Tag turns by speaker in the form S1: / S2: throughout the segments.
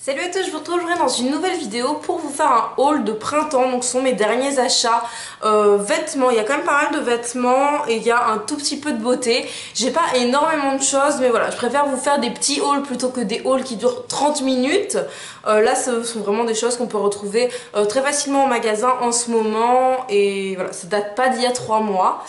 S1: Salut à tous, je vous retrouverai dans une nouvelle vidéo pour vous faire un haul de printemps. Donc ce sont mes derniers achats vêtements. Il y a quand même pas mal de vêtements et il y a un tout petit peu de beauté. J'ai pas énormément de choses, mais voilà, je préfère vous faire des petits hauls plutôt que des hauls qui durent 30 minutes. Là ce sont vraiment des choses qu'on peut retrouver très facilement au magasin en ce moment. Et voilà, ça date pas d'il y a 3 mois.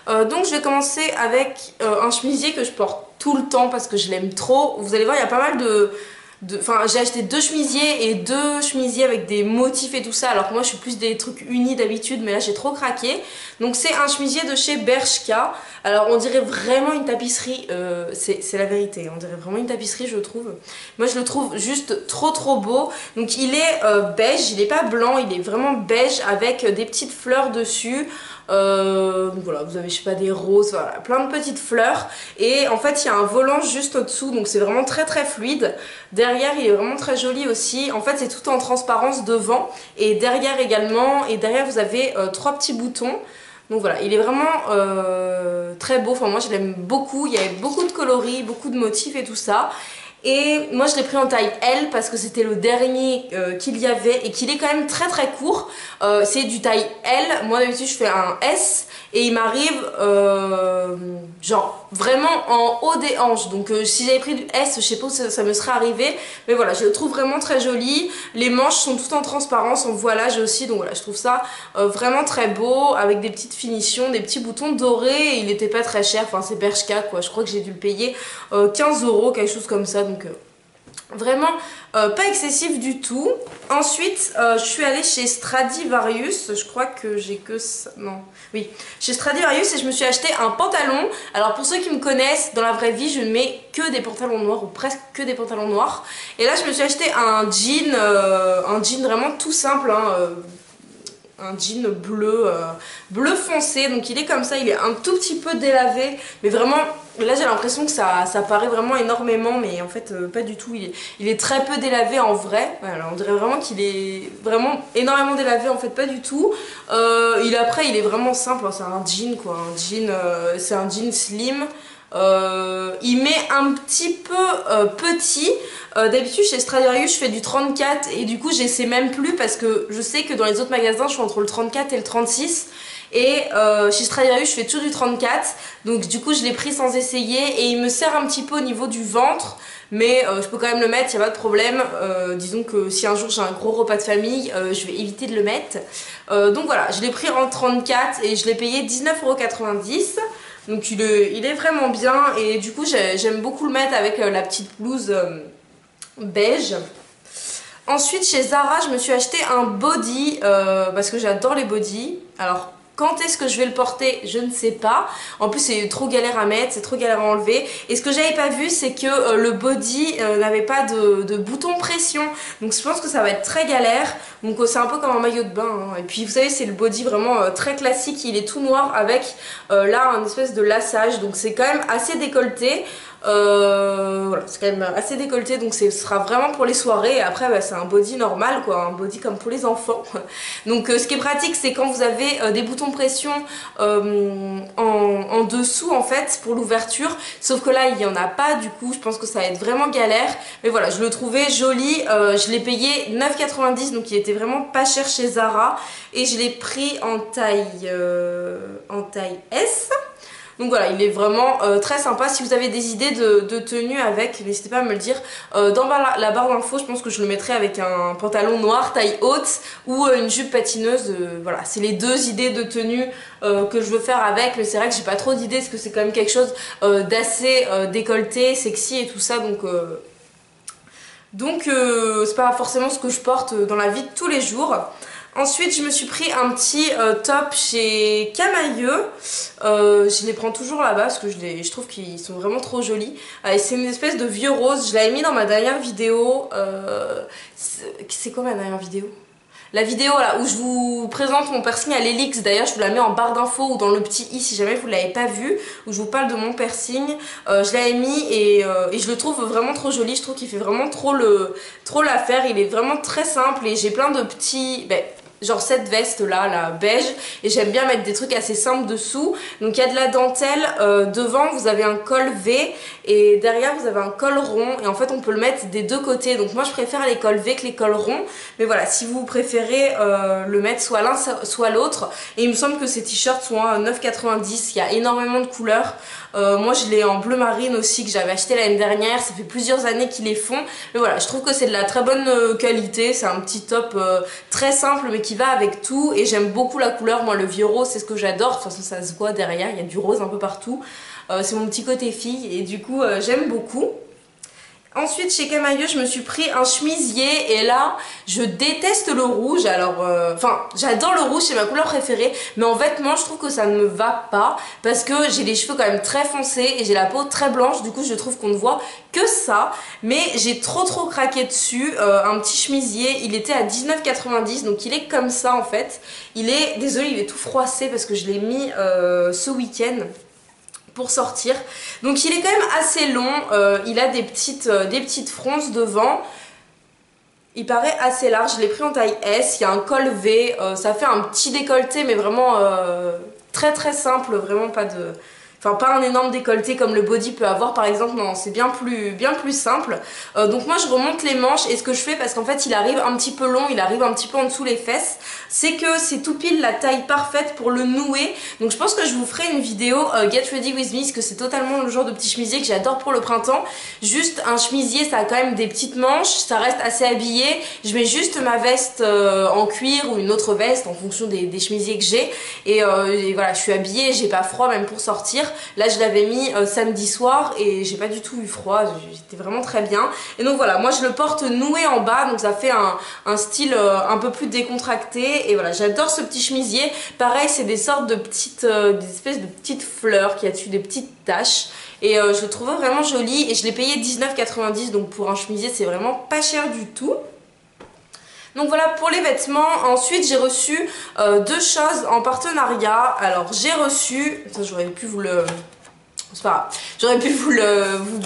S1: Donc je vais commencer avec un chemisier que je porte tout le temps parce que je l'aime trop. Vous allez voir, il y a pas mal Enfin, j'ai acheté 2 chemisiers et 2 chemisiers avec des motifs et tout ça, alors que moi je suis plus des trucs unis d'habitude, mais là j'ai trop craqué. Donc c'est un chemisier de chez Bershka. Alors on dirait vraiment une tapisserie, c'est la vérité, on dirait vraiment une tapisserie je trouve. Moi je le trouve juste trop beau. Donc il est beige, il est pas blanc, il est vraiment beige avec des petites fleurs dessus. Donc voilà, vous avez je sais pas des roses, voilà, plein de petites fleurs et en fait il y a un volant juste au-dessous, donc c'est vraiment très fluide. Derrière il est vraiment très joli aussi, en fait c'est tout en transparence devant et derrière également, et derrière vous avez 3 petits boutons. Donc voilà, il est vraiment très beau, enfin moi je l'aime beaucoup, il y avait beaucoup de coloris, beaucoup de motifs et tout ça. Et moi je l'ai pris en taille L parce que c'était le dernier qu'il y avait et qu'il est quand même très court. C'est du taille L, moi d'habitude je fais un S et il m'arrive genre vraiment en haut des hanches. Donc si j'avais pris du S, je sais pas où ça me serait arrivé. Mais voilà, je le trouve vraiment très joli. Les manches sont toutes en transparence, en voilage aussi. Donc voilà, je trouve ça vraiment très beau avec des petites finitions, des petits boutons dorés. Et il était pas très cher, enfin c'est Bershka quoi. Je crois que j'ai dû le payer 15 €, quelque chose comme ça. Donc vraiment pas excessif du tout. Ensuite je suis allée chez Stradivarius, je crois que j'ai que ça, non, oui, chez Stradivarius, et je me suis acheté un pantalon. Alors pour ceux qui me connaissent, dans la vraie vie je ne mets que des pantalons noirs, ou presque que des pantalons noirs. Et là je me suis acheté un jean vraiment tout simple, hein, un jean bleu foncé, donc il est comme ça, il est un tout petit peu délavé, mais vraiment là j'ai l'impression que ça paraît vraiment énormément, mais en fait pas du tout, il est très peu délavé en vrai. Voilà, on dirait vraiment qu'il est vraiment énormément délavé, en fait pas du tout. Après il est vraiment simple, hein, c'est un jean quoi, c'est un jean slim. Il met un petit peu petit. D'habitude chez Stradivarius je fais du 34 et du coup j'essaie même plus parce que je sais que dans les autres magasins je suis entre le 34 et le 36 et chez Stradivarius je fais toujours du 34, donc du coup je l'ai pris sans essayer et il me sert un petit peu au niveau du ventre, mais je peux quand même le mettre, il n'y a pas de problème. Disons que si un jour j'ai un gros repas de famille, je vais éviter de le mettre. Donc voilà, je l'ai pris en 34 et je l'ai payé 19,90 €. Donc il est vraiment bien et du coup j'aime beaucoup le mettre avec la petite blouse beige. Ensuite chez Zara je me suis acheté un body parce que j'adore les bodys. Alors quand est-ce que je vais le porter, je ne sais pas. En plus c'est trop galère à mettre, c'est trop galère à enlever. Et ce que j'avais pas vu c'est que le body n'avait pas de bouton pression. Donc je pense que ça va être très galère. Donc c'est un peu comme un maillot de bain, hein. Et puis vous savez c'est le body vraiment très classique. Il est tout noir avec là un espèce de laçage. Donc c'est quand même assez décolleté. Voilà, c'est quand même assez décolleté, donc ce sera vraiment pour les soirées. Et après bah, c'est un body normal quoi, un body comme pour les enfants. Donc ce qui est pratique c'est quand vous avez des boutons de pression en dessous en fait pour l'ouverture, sauf que là il n'y en a pas, du coup je pense que ça va être vraiment galère. Mais voilà, je le trouvais joli, je l'ai payé 9,90 €, donc il était vraiment pas cher chez Zara et je l'ai pris en taille S. Donc voilà, il est vraiment très sympa. Si vous avez des idées de tenues avec, n'hésitez pas à me le dire dans la barre d'infos. Je pense que je le mettrai avec un pantalon noir taille haute ou une jupe patineuse. Voilà, c'est les 2 idées de tenues que je veux faire avec. Mais c'est vrai que j'ai pas trop d'idées parce que c'est quand même quelque chose d'assez décolleté, sexy et tout ça. Donc c'est pas forcément ce que je porte dans la vie de tous les jours. Ensuite je me suis pris un petit top chez Camailleux. Je les prends toujours là-bas parce que je trouve qu'ils sont vraiment trop jolis. C'est une espèce de vieux rose, je l'avais mis dans ma dernière vidéo. C'est quoi ma dernière vidéo? La vidéo là où je vous présente mon piercing à l'hélix, d'ailleurs je vous la mets en barre d'infos ou dans le petit i si jamais vous ne l'avez pas vu, où je vous parle de mon piercing. Je l'avais mis et je le trouve vraiment trop joli, je trouve qu'il fait vraiment trop l'affaire, il est vraiment très simple et j'ai plein de petits... genre cette veste là, la beige, et j'aime bien mettre des trucs assez simples dessous. Donc il y a de la dentelle, devant vous avez un col V et derrière vous avez un col rond, et en fait on peut le mettre des deux côtés. Donc moi je préfère les cols V que les cols ronds, mais voilà, si vous préférez le mettre soit l'un soit l'autre. Et il me semble que ces t-shirts sont à 9,90, il y a énormément de couleurs. Moi je l'ai en bleu marine aussi, que j'avais acheté l'année dernière, ça fait plusieurs années qu'ils les font, mais voilà, je trouve que c'est de la très bonne qualité. C'est un petit top très simple mais qui va avec tout, et j'aime beaucoup la couleur. Moi le vieux rose c'est ce que j'adore, de toute façon ça se voit derrière, il y a du rose un peu partout, c'est mon petit côté fille et du coup j'aime beaucoup. Ensuite chez Camaïeu je me suis pris un chemisier, et là je déteste le rouge. Alors enfin j'adore le rouge, c'est ma couleur préférée, mais en vêtements je trouve que ça ne me va pas parce que j'ai les cheveux quand même très foncés et j'ai la peau très blanche, du coup je trouve qu'on ne voit que ça. Mais j'ai trop craqué dessus, un petit chemisier, il était à 19,90, donc il est comme ça en fait. Il est, désolé il est tout froissé parce que je l'ai mis ce week-end pour sortir. Donc il est quand même assez long, il a des petites fronces devant. Il paraît assez large, je l'ai pris en taille S, il y a un col V, ça fait un petit décolleté mais vraiment très simple, vraiment pas de... Enfin pas un énorme décolleté comme le body peut avoir par exemple, non c'est bien plus simple. Donc moi je remonte les manches, et ce que je fais, parce qu'en fait il arrive un petit peu long, il arrive un petit peu en dessous les fesses, c'est que c'est tout pile la taille parfaite pour le nouer. Donc je pense que je vous ferai une vidéo Get Ready With Me, parce que c'est totalement le genre de petit chemisier que j'adore pour le printemps. Juste un chemisier, ça a quand même des petites manches, ça reste assez habillé, je mets juste ma veste en cuir ou une autre veste en fonction des chemisiers que j'ai, et voilà je suis habillée, j'ai pas froid même pour sortir. Là je l'avais mis samedi soir et j'ai pas du tout eu froid, j'étais vraiment très bien. Et donc voilà, moi je le porte noué en bas, donc ça fait un style un peu plus décontracté. Et voilà, j'adore ce petit chemisier. Pareil, c'est des sortes de petites, des espèces de petites fleurs qui a dessus, des petites taches. Et je le trouvais vraiment joli, et je l'ai payé 19,90, donc pour un chemisier c'est vraiment pas cher du tout. Donc voilà pour les vêtements. Ensuite j'ai reçu deux choses en partenariat. Alors j'ai reçu, ça j'aurais pu vous le... C'est pas grave, j'aurais pu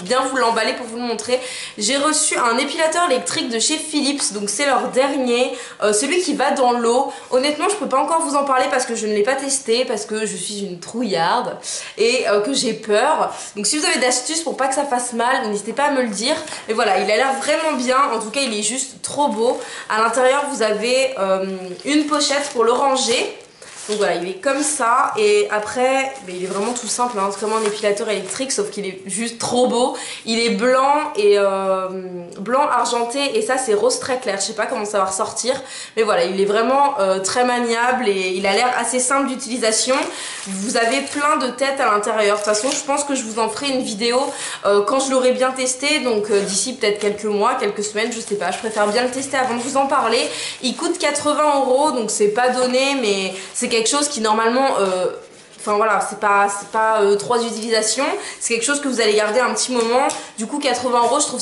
S1: bien vous l'emballer pour vous le montrer. J'ai reçu un épilateur électrique de chez Philips, donc c'est leur dernier, celui qui va dans l'eau. Honnêtement je peux pas encore vous en parler parce que je ne l'ai pas testé, parce que je suis une trouillarde et que j'ai peur. Donc si vous avez d'astuces pour pas que ça fasse mal, n'hésitez pas à me le dire. Mais voilà, il a l'air vraiment bien, en tout cas il est juste trop beau. À l'intérieur vous avez une pochette pour le ranger. Donc voilà, il est comme ça, et après, mais il est vraiment tout simple, hein, c'est comme un épilateur électrique, sauf qu'il est juste trop beau. Il est blanc et blanc argenté, et ça c'est rose très clair, je sais pas comment ça va ressortir, mais voilà, il est vraiment très maniable et il a l'air assez simple d'utilisation. Vous avez plein de têtes à l'intérieur. De toute façon, je pense que je vous en ferai une vidéo quand je l'aurai bien testé, donc d'ici peut-être quelques mois, quelques semaines, je sais pas, je préfère bien le tester avant de vous en parler. Il coûte 80 €, donc c'est pas donné, mais c'est quelque chose qui normalement enfin voilà, c'est pas 3 utilisations, c'est quelque chose que vous allez garder un petit moment. Du coup 80 €,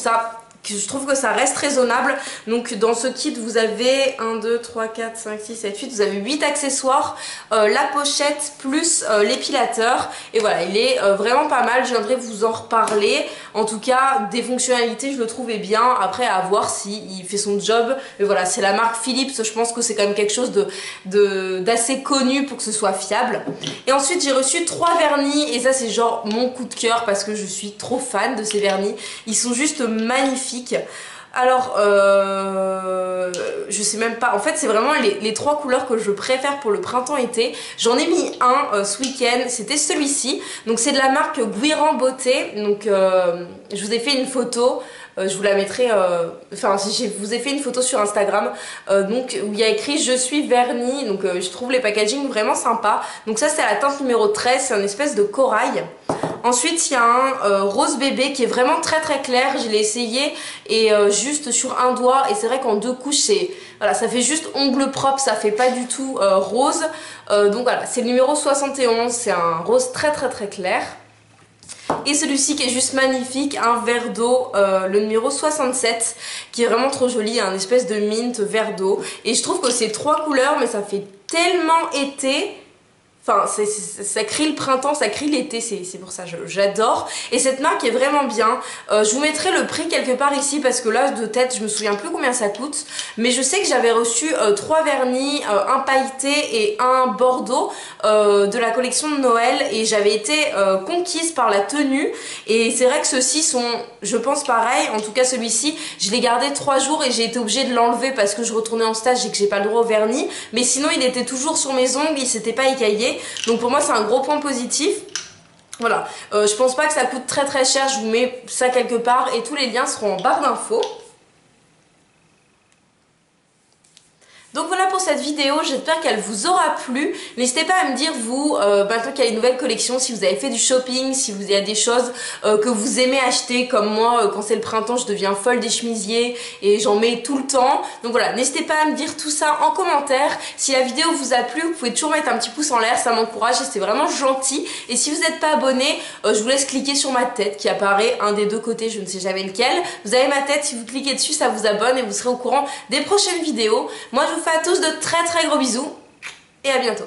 S1: je trouve que ça reste raisonnable. Donc dans ce kit vous avez 1, 2, 3, 4, 5, 6, 7, 8, vous avez 8 accessoires, la pochette plus l'épilateur, et voilà, il est vraiment pas mal. Je viendrai vous en reparler. En tout cas des fonctionnalités je le trouvais bien, après à voir s'il fait son job, mais voilà, c'est la marque Philips, je pense que c'est quand même quelque chose d'assez connu pour que ce soit fiable. Et ensuite j'ai reçu 3 vernis, et ça c'est genre mon coup de cœur parce que je suis trop fan de ces vernis, ils sont juste magnifiques. Alors je sais même pas, en fait c'est vraiment les 3 couleurs que je préfère pour le printemps-été. J'en ai mis un ce week-end, c'était celui-ci, donc c'est de la marque Guiran Beauté. Donc je vous ai fait une photo, je vous la mettrai, enfin je vous ai fait une photo sur Instagram, donc où il y a écrit je suis vernis. Donc je trouve les packaging vraiment sympas. Donc ça c'est la teinte numéro 13, c'est une espèce de corail. Ensuite il y a un rose bébé qui est vraiment très clair, je l'ai essayé, et juste sur un doigt, et c'est vrai qu'en 2 couches c'est, voilà, ça fait juste ongle propre, ça fait pas du tout rose. Donc voilà, c'est le numéro 71, c'est un rose très clair. Et celui-ci qui est juste magnifique, un vert d'eau, le numéro 67, qui est vraiment trop joli, un espèce de mint vert d'eau. Et je trouve que c'est 3 couleurs, mais ça fait tellement été. Enfin, ça crie le printemps, ça crie l'été, c'est pour ça, j'adore. Et cette marque est vraiment bien. Je vous mettrai le prix quelque part ici parce que là, de tête, je me souviens plus combien ça coûte. Mais je sais que j'avais reçu 3 vernis, un pailleté et un bordeaux de la collection de Noël. Et j'avais été conquise par la tenue. Et c'est vrai que ceux-ci sont, je pense, pareil. En tout cas, celui-ci, je l'ai gardé 3 jours et j'ai été obligée de l'enlever parce que je retournais en stage et que j'ai pas le droit au vernis. Mais sinon, il était toujours sur mes ongles, il s'était pas écaillé. Donc pour moi c'est un gros point positif. Voilà, je pense pas que ça coûte très très cher, je vous mets ça quelque part et tous les liens seront en barre d'infos. Donc voilà pour cette vidéo, j'espère qu'elle vous aura plu. N'hésitez pas à me dire vous, maintenant qu'il y a une nouvelle collection, si vous avez fait du shopping, si vous avez des choses que vous aimez acheter, comme moi, quand c'est le printemps, je deviens folle des chemisiers et j'en mets tout le temps. Donc voilà, n'hésitez pas à me dire tout ça en commentaire. Si la vidéo vous a plu, vous pouvez toujours mettre un petit pouce en l'air, ça m'encourage et c'est vraiment gentil. Et si vous n'êtes pas abonné, je vous laisse cliquer sur ma tête qui apparaît un des deux côtés, je ne sais jamais lequel. Vous avez ma tête, si vous cliquez dessus, ça vous abonne et vous serez au courant des prochaines vidéos. Moi je vous fais à tous de très très gros bisous et à bientôt.